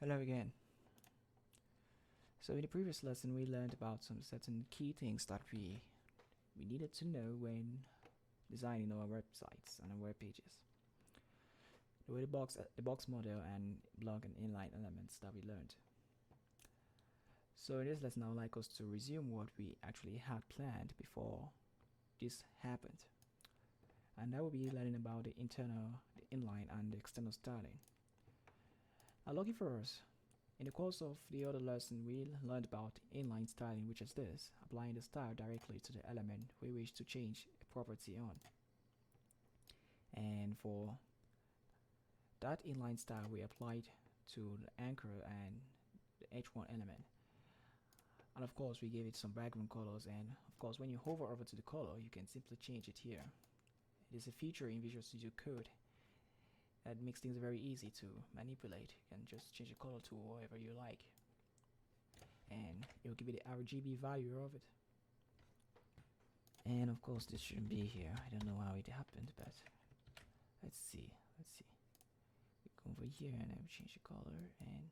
Hello again. So in the previous lesson we learned about some certain key things that we needed to know when designing our websites and our web pages. The way the box model and block and inline elements that we learned. So in this lesson I would like us to resume what we actually had planned before this happened. And I will be learning about the internal, the inline and the external styling. Now lucky for us, in the course of the other lesson, we learned about inline styling, which is this, applying the style directly to the element we wish to change a property on. And for that inline style, we applied to the anchor and the h1 element. And of course, we gave it some background colors. And of course, when you hover over to the color, you can simply change it here. It is a feature in Visual Studio Code that makes things very easy to manipulate. You can just change the color to whatever you like, and it will give you the RGB value of it. And of course this shouldn't be here. I don't know how it happened, but let's see. We go over here and I will change the color, and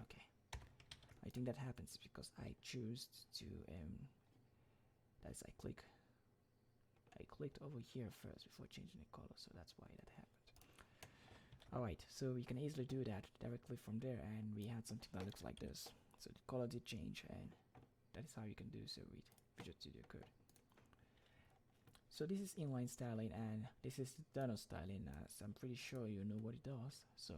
okay, I think that happens because I choose to that's I clicked over here first before changing the color, so that's why that happened. Alright, so we can easily do that directly from there, and we had something that looks like this. So the color did change, and that is how you can do so with Visual Studio Code. So this is inline styling, and this is internal styling, as I'm pretty sure you know what it does. So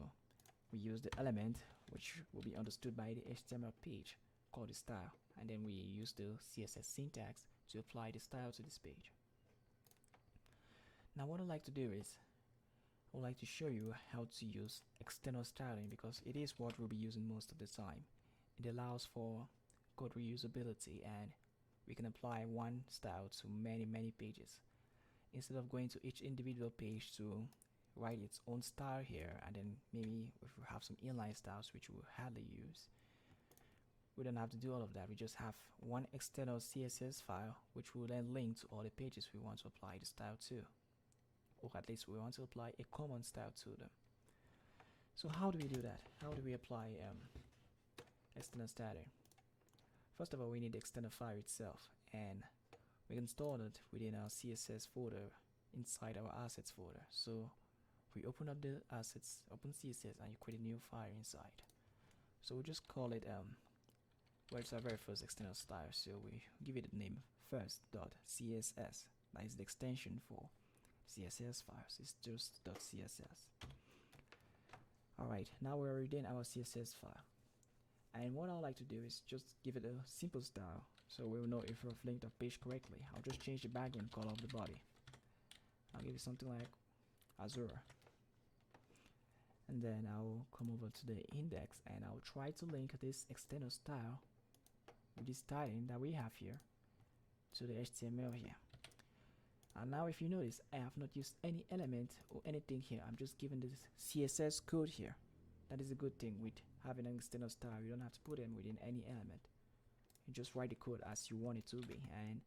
we use the element which will be understood by the HTML page called the style, and then we use the CSS syntax to apply the style to this page. Now what I'd like to do is I would like to show you how to use external styling, because it is what we'll be using most of the time. It allows for code reusability, and we can apply one style to many pages instead of going to each individual page to write its own style here, and then maybe if we have some inline styles which we'll hardly use. We don't have to do all of that. We just have one external CSS file which will then link to all the pages we want to apply the style to, or at least we want to apply a common style to them. So how do we do that? How do we apply external styling? First of all, we need the external file itself, and we can store it within our CSS folder inside our assets folder. So we open up the assets, open CSS, and you create a new file inside. So we'll just call it well, it's our very first external style, so we give it the name first.css. That is the extension for CSS files. It's just .css. Alright, now we're within our CSS file, and what I like to do is just give it a simple style, so we'll know if we've linked our page correctly. I'll just change the background color of the body. I'll give it something like Azure, and then I'll come over to the index and I'll try to link this external style with this styling that we have here to the HTML here. And now if you notice, I have not used any element or anything here. I'm just giving this CSS code here. That is a good thing with having an external style. You don't have to put them within any element. You just write the code as you want it to be, and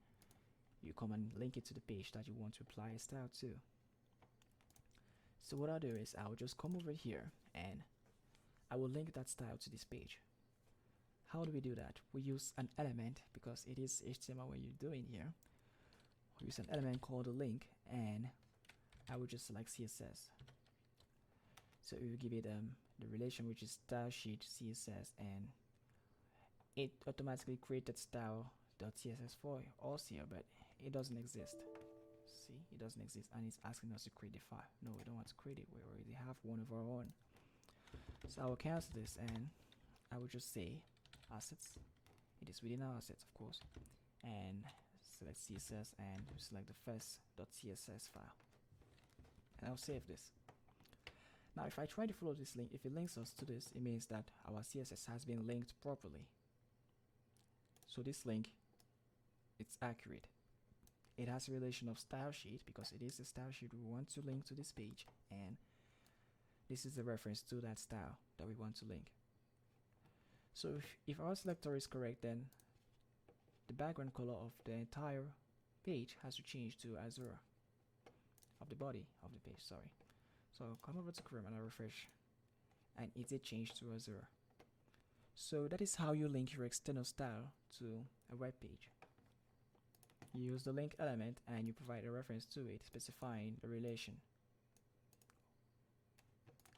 you come and link it to the page that you want to apply a style to. So what I'll do is I'll just come over here and I will link that style to this page. How do we do that? We use an element, because it is HTML when you're doing here. We use an element called a link, and I will just select CSS. So we will give it the relation which is style sheet CSS, and it automatically created style.css for us here, but it doesn't exist. See, it doesn't exist, and it's asking us to create the file. No, we don't want to create it. We already have one of our own. So I will cancel this, and I will just say assets. It is within our assets, of course, and select CSS and select the first.css file, and I'll save this. Now if I try to follow this link, if it links us to this, it means that our CSS has been linked properly. So this link, it's accurate. It has a relation of style sheet because it is a style sheet we want to link to this page, and this is the reference to that style that we want to link. So if our selector is correct, then the background color of the entire page has to change to Azure, of the body of the page, sorry. So So come over to Chrome and I refresh, and it did change to a 0. So that is how you link your external style to a web page. You use the link element and you provide a reference to it specifying the relation.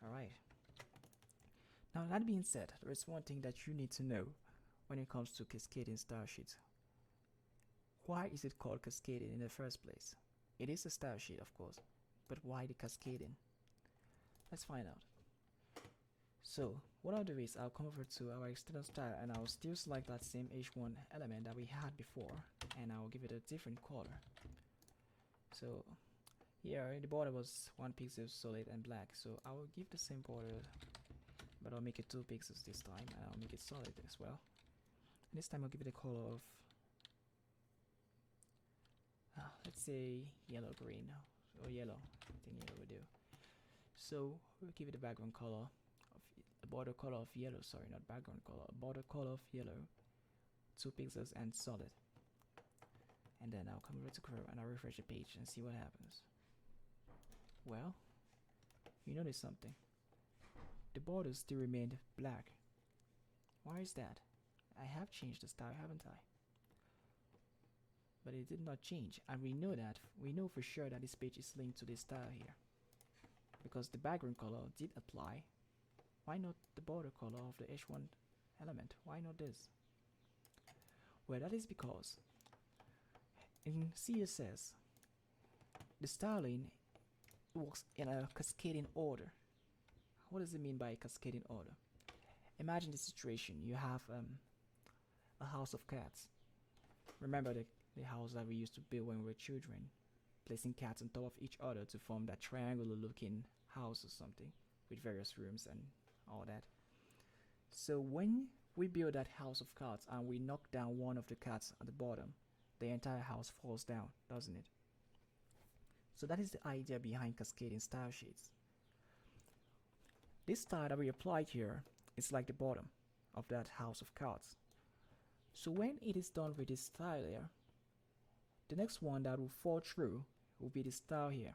Alright. Now that being said, there is one thing that you need to know when it comes to cascading style sheets. Why is it called cascading in the first place? It is a style sheet, of course, but why the cascading? Let's find out. So what I'll do is I'll come over to our external style and I'll still select that same H1 element that we had before, and I'll give it a different color. So here the border was 1 pixel solid and black, so I will give the same border, but I'll make it 2 pixels this time, and I'll make it solid as well. And this time I'll give it a color of let's say yellow green or yellow. I think yellow will do. So we'll give it a background color of a border color of yellow, sorry, not background color, a border color of yellow, 2 pixels and solid. And then I'll come over to Chrome and I'll refresh the page and see what happens. Well, you notice something. The borders still remained black. Why is that? I have changed the style, haven't I? But it did not change, and we know for sure that this page is linked to this style here, because the background color did apply. Why not the border color of the H1 element? Why not this? Well, that is because in CSS the styling works in a cascading order. What does it mean by cascading order? Imagine the situation: you have a house of cats. Remember the house that we used to build when we were children, placing cats on top of each other to form that triangular looking house or something with various rooms and all that. So when we build that house of cats and we knock down one of the cats at the bottom, the entire house falls down, doesn't it? So that is the idea behind cascading style sheets. This style that we applied here is like the bottom of that house of cards. So when it is done with this style here, the next one that will fall through will be the style here,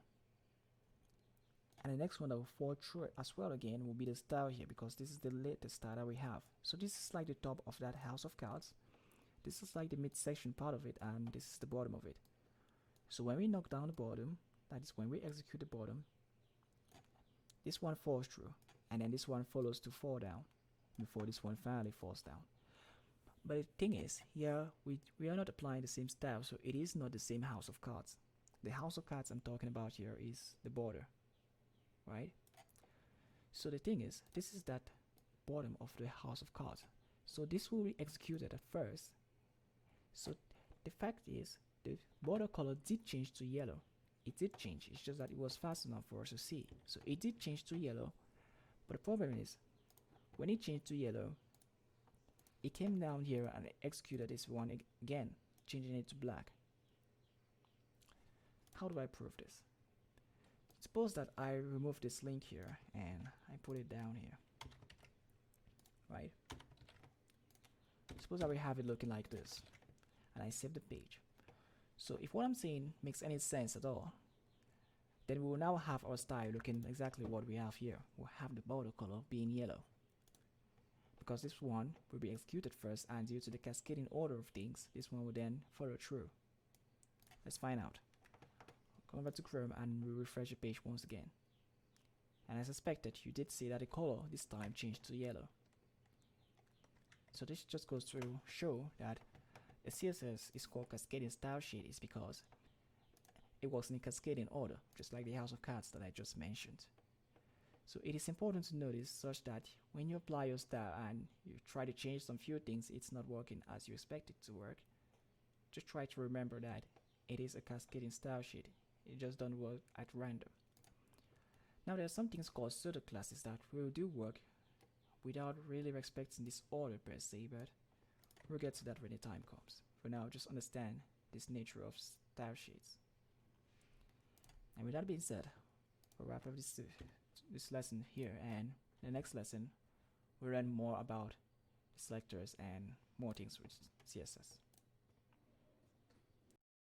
and the next one that will fall through as well again will be the style here, because this is the latest style that we have. So this is like the top of that house of cards, this is like the midsection part of it, and this is the bottom of it. So when we knock down the bottom, that is when we execute the bottom, this one falls through, and then this one follows to fall down before this one finally falls down. But the thing is, here we are not applying the same style, so it is not the same house of cards. The house of cards I'm talking about here is the border, right? So the thing is, this is that bottom of the house of cards. So this will be executed at first. So the fact is, the border color did change to yellow. It did change, it's just that it was fast enough for us to see. So it did change to yellow, but the problem is, when it changed to yellow, it came down here and executed this one again, changing it to black. How do I prove this? Suppose that I remove this link here and I put it down here, right? Suppose that we have it looking like this, and I save the page. So if what I'm saying makes any sense at all, then we will now have our style looking exactly what we have here. We'll have the border color being yellow, because this one will be executed first, and due to the cascading order of things, this one will then follow through. Let's find out. Come over to Chrome and we refresh the page once again. And as expected, you did see that the color this time changed to yellow. So this just goes to show that the CSS is called cascading style sheet is because it works in a cascading order, just like the house of cards that I just mentioned. So it is important to notice such that when you apply your style and you try to change some few things, it's not working as you expect it to work, just try to remember that it is a cascading style sheet. It just doesn't work at random. Now there are some things called pseudo classes that will do work without really respecting this order per se, but we'll get to that when the time comes. For now, just understand this nature of style sheets. And with that being said, we'll wrap up this lesson here, and in the next lesson we'll learn more about the selectors and more things with CSS.